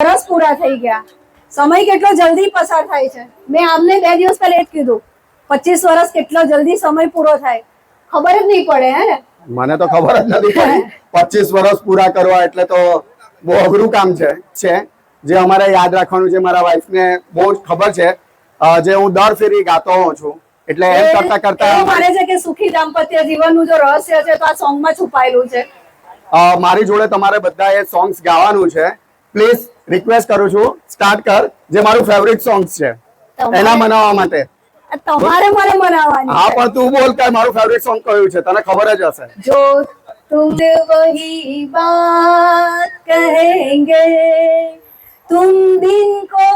વર્ષ પૂરા થઈ ગયા. સમય કેટલો જલ્દી પસાર થાય છે. મેં આમને 2 દિવસ પહેલા જ કીધું 25 વર્ષ કેટલો જલ્દી સમય પૂરો થાય ખબર જ નહીં પડે. હે ને મને તો ખબર જ નથી પડી. 25 વર્ષ પૂરા કરવા એટલે તો બહુ અઘરું કામ છે જે અમારે યાદ રાખવાનું છે. મારા વાઈફ ને બહુ ખબર છે, જે હું દર ફેરી ગાતો હોઉં છું. એટલે એમ કરતા કરતા માને છે કે સુખી દાંપત્ય જીવનનું જો રહસ્ય છે તો આ સોંગ માં છુપાયેલું છે. મારી જોડે તમારે બધા એ સોંગ્સ ગાવાનું છે. પ્લીઝ રિક્વેસ્ટ કરું છું, સ્ટાર્ટ કર. જે મારું ફેવરિટ સોંગ્સ છે એના મનાવવા માટે તમારે મને મનાવવાની. હા, પણ તું બોલ કે મારું ફેવરિટ સોંગ કયું છે, તને ખબર જ હશે. જો तुम वही बात कहेंगे तुम दिन को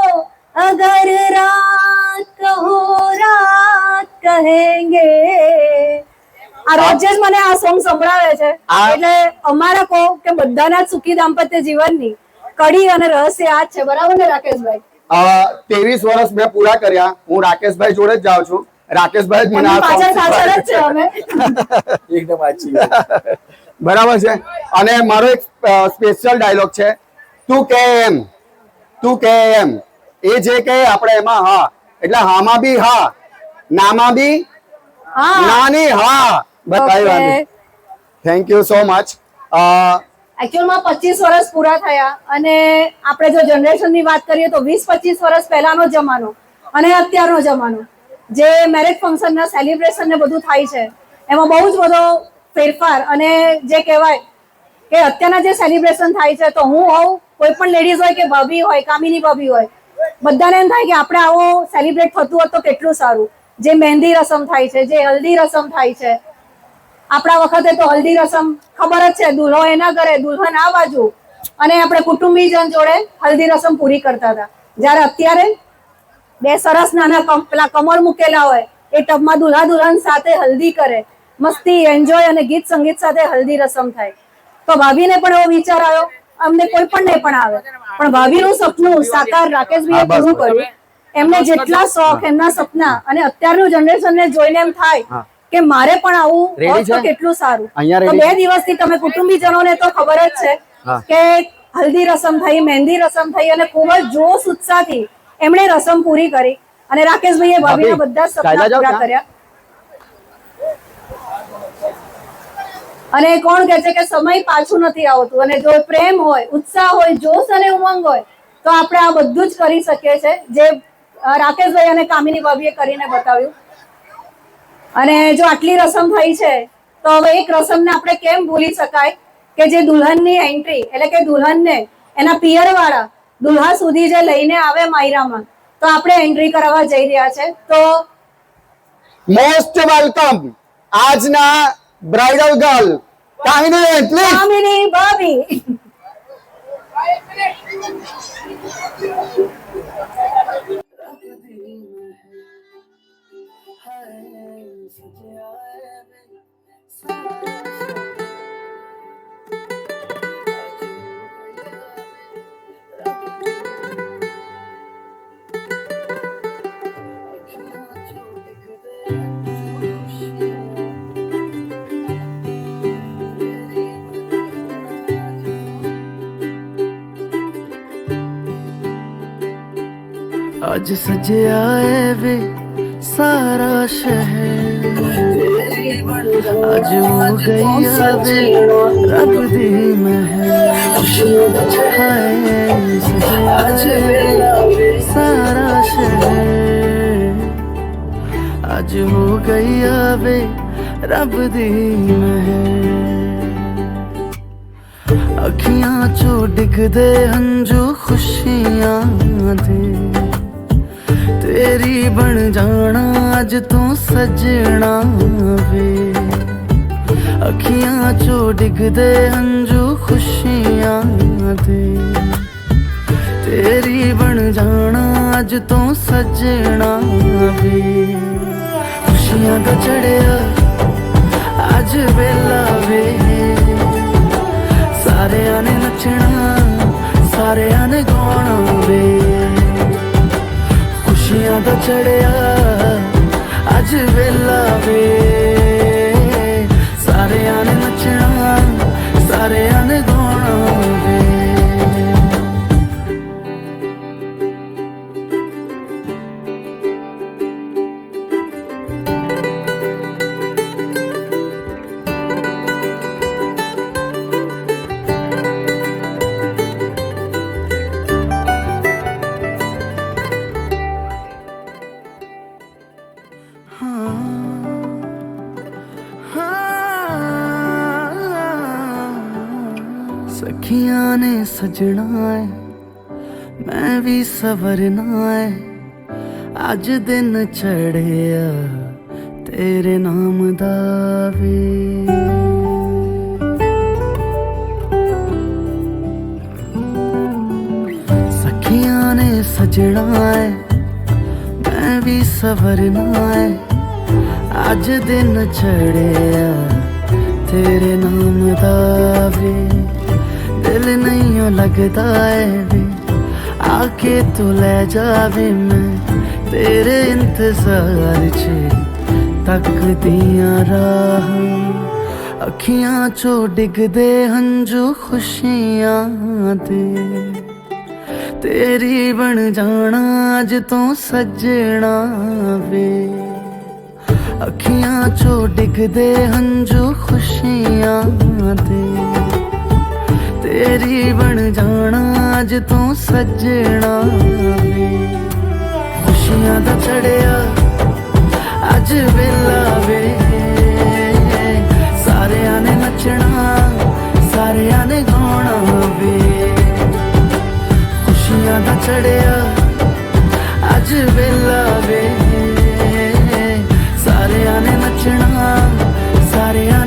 अगर रात कहो रात कहेंगे. આ રોજ જ મને આ સોંગ સંભળાવે છે એટલે અમારા કહો કે બધાના સુખી દાંપત્ય જીવનની કડી અને રહસ્ય આ જ છે. બરાબર ને રાકેશભાઈ? 23 વર્ષ મેં પૂરા કર્યા. હું રાકેશભાઈ જોડે જ જાઉં છું. રાકેશભાઈ જ મને આ પાછળ પાછળ જ છે અમે. એકદમ સાચી બરાબર છે. અને મારો એક સ્પેશિયલ ડાયલોગ છે, તું કે એમ તું કે એમ. એ જે કહે આપણે એમાં હા, એટલે હામાં બી હા, નામાં બી નાની હા. બતાવી. Thank you so much. એકચ્યુઅલમાં 25 વર્ષ પૂરા થયા અને આપણે જો જનરેશનની વાત કરીએ તો 20-25 વર્ષ પહેલાનો જમાનો અને અત્યારનો જમાનો જે મેરેજ ફંક્શનના સેલિબ્રેશન ને બધું થાય છે એમાં બહુ જ બધો ફેરફાર. અને જે કહેવાય કે અત્યારના જે સેલિબ્રેશન થાય છે તો હું હોઉં, કોઈ પણ લેડીઝ હોય કે ભાભી હોય, કામિની ભાભી હોય, બધાને એમ થાય કે આપણે આવો સેલિબ્રેટ થતું હોત તો કેટલું સારું. જે મહેંદી રસમ થાય છે, જે હલ્દી રસમ થાય છે, આપણા વખતે તો હલ્દી રસમ ખબર જ છે, દુલ્હો એના ઘરે દુલ્હન આ બાજુ અને આપણે કુટુંબીજન જોડે હલ્દી રસમ પૂરી કરતા હતા. જ્યારે અત્યારે 2 સરસ નાના પેલા કમળ મૂકેલા હોય એ ટબમાં દુલ્હા દુલ્હન સાથે હલ્દી કરે, મસ્તી એન્જોય અને ગીત સંગીત સાથે હલ્દી રસમ થાય. તો ભાભીને પણ એવો વિચાર આવ્યો, અમને કોઈ પણ ને પણ આવે, પણ ભાભીનું સપનું સાકાર રાકેશભાઈએ પૂરું કર્યું. એમને જેટલા શોખ, એમના સપના અને અત્યારનું જનરેશનને જોઈને એમ થાય કે મારે પણ આવું હોત તો કેટલું સારું. તો 2 દિવસથી તમે કુટુંબીજનોને તો ખબર જ છે કે હલ્દી રસમ થઈ, મહેંદી રસમ થઈ અને ખૂબ જ જોશ ઉત્સાહથી એમણે રસમ પૂરી કરી અને રાકેશભાઈએ ભાભીના બધા સપના પૂરા કર્યા. અને કોણ કહે છે કે સમય પાછું નથી આવતું અને જો પ્રેમ હોય, ઉત્સાહ હોય, જોશ અને ઉમંગ હોય તો આપણે આ બધું જ કરી શકીએ છીએ જે રાકેશભાઈ અને કામિની ભાભીએ કરીને બતાવ્યું. અને જો આટલી રસમ થઈ છે તો હવે એક રસમને આપણે કેમ ભૂલી શકાય કે જે દુલ્હનની એન્ટ્રી એટલે કે દુલ્હનને એના પિયર વાળા દુલ્હા સુધી જે લઈને આવે માયરામાં, તો આપણે એન્ટ્રી કરાવવા જઈ રહ્યા છે. તો મોસ્ટ વેલકમ આજના બ્રાઇડલ ગર્લ કામિની ભાભી. आज सजे आए वे सारा शहर, आज हो गई वे रब दी महल। सजे आए सारा शहर, आज हो गई वे रब दी महल। अखियां चो डिग दे हंजू खुशियां दे, तेरी बन जाना अज तू सजना वे। अखियां चो डिग दे हंजू खुशियां दे, तेरी बन जाना अज तू सजना वे। खुशियां दा चढ़िया अज वेला वे, सारे ने नचना सारे ने गाना वे। खुशियां दा चढ़िया अज वेला वे, सारे ने नचना सारे ने गाना वे। सजना है मैं भी सवरना है अज दिन चढ़िया तेरे नाम दा वे सखियां ने सजना है मैं भी सवरना है अज दिन चढ़िया तेरे नाम दा वे दिल नहीं लगता है वे आके तू ले जावे मैं तेरे इंतजार च तकदियां राह अखियां चो डिगदे हंजू खुशियां दे तेरी बन जाना अज तो सजना वे अखियां चो डिगदे हंजू खुशियां दे तेरी बन जाना अज तो सजना वे खुशियां दा चढ़िया अज वेला वे सारियां ने नचना सारियां ने गाना वे खुशियां दा चढ़िया अज वेला वे सारियां ने नचना सारियां